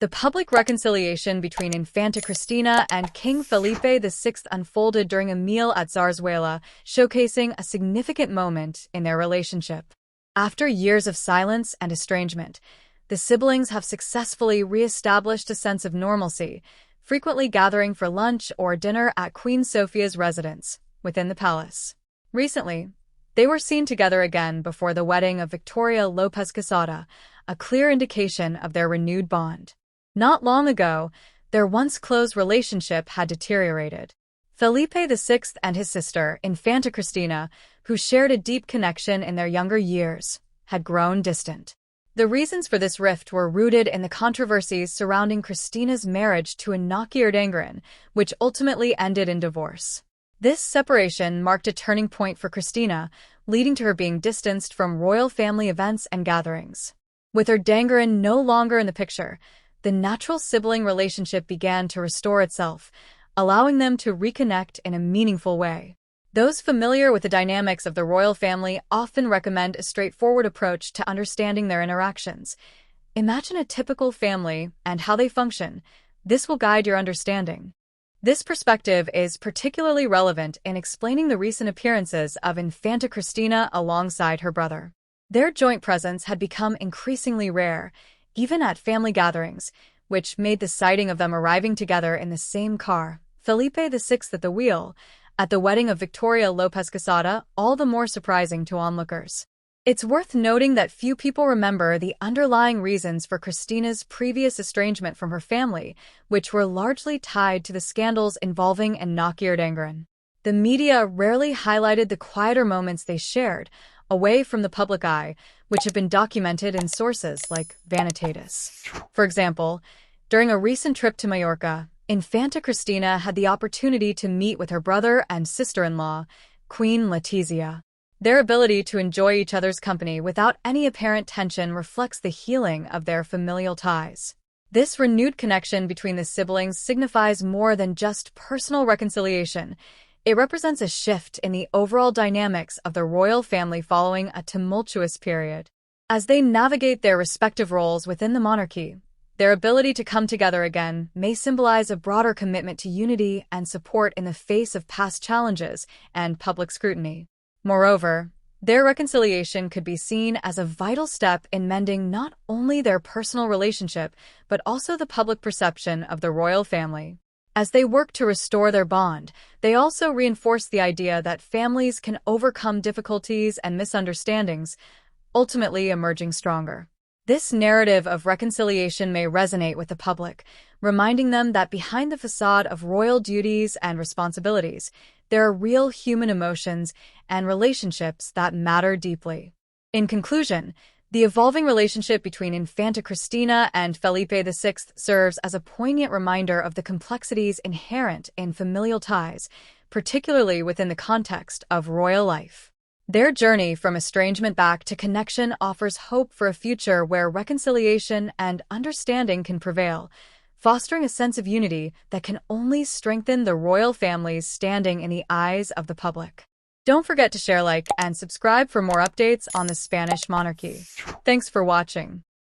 The public reconciliation between Infanta Cristina and King Felipe VI unfolded during a meal at Zarzuela, showcasing a significant moment in their relationship. After years of silence and estrangement, the siblings have successfully re-established a sense of normalcy, frequently gathering for lunch or dinner at Queen Sophia's residence within the palace. Recently, they were seen together again before the wedding of Victoria Lopez Quesada, a clear indication of their renewed bond. Not long ago, their once close relationship had deteriorated. Felipe VI and his sister, Infanta Cristina, who shared a deep connection in their younger years, had grown distant. The reasons for this rift were rooted in the controversies surrounding Cristina's marriage to estrangement, which ultimately ended in divorce. This separation marked a turning point for Cristina, leading to her being distanced from royal family events and gatherings. With estrangement no longer in the picture, the natural sibling relationship began to restore itself, allowing them to reconnect in a meaningful way. Those familiar with the dynamics of the royal family often recommend a straightforward approach to understanding their interactions. Imagine a typical family and how they function. This will guide your understanding. This perspective is particularly relevant in explaining the recent appearances of Infanta Cristina alongside her brother. Their joint presence had become increasingly rare, even at family gatherings, which made the sighting of them arriving together in the same car, Felipe VI at the wheel, at the wedding of Victoria Lopez Quesada, all the more surprising to onlookers. It's worth noting that few people remember the underlying reasons for Cristina's previous estrangement from her family, which were largely tied to the scandals involving estrangement. The media rarely highlighted the quieter moments they shared, away from the public eye, which have been documented in sources like Vanitatis. For example, during a recent trip to Mallorca, Infanta Cristina had the opportunity to meet with her brother and sister-in-law, Queen Letizia. Their ability to enjoy each other's company without any apparent tension reflects the healing of their familial ties. This renewed connection between the siblings signifies more than just personal reconciliation. It represents a shift in the overall dynamics of the royal family following a tumultuous period. As they navigate their respective roles within the monarchy, their ability to come together again may symbolize a broader commitment to unity and support in the face of past challenges and public scrutiny. Moreover, their reconciliation could be seen as a vital step in mending not only their personal relationship, but also the public perception of the royal family. As they work to restore their bond, they also reinforce the idea that families can overcome difficulties and misunderstandings, ultimately emerging stronger. This narrative of reconciliation may resonate with the public, reminding them that behind the facade of royal duties and responsibilities, there are real human emotions and relationships that matter deeply. In conclusion, the evolving relationship between Infanta Cristina and Felipe VI serves as a poignant reminder of the complexities inherent in familial ties, particularly within the context of royal life. Their journey from estrangement back to connection offers hope for a future where reconciliation and understanding can prevail, fostering a sense of unity that can only strengthen the royal family's standing in the eyes of the public. Don't forget to share, like, and subscribe for more updates on the Spanish monarchy. Thanks for watching.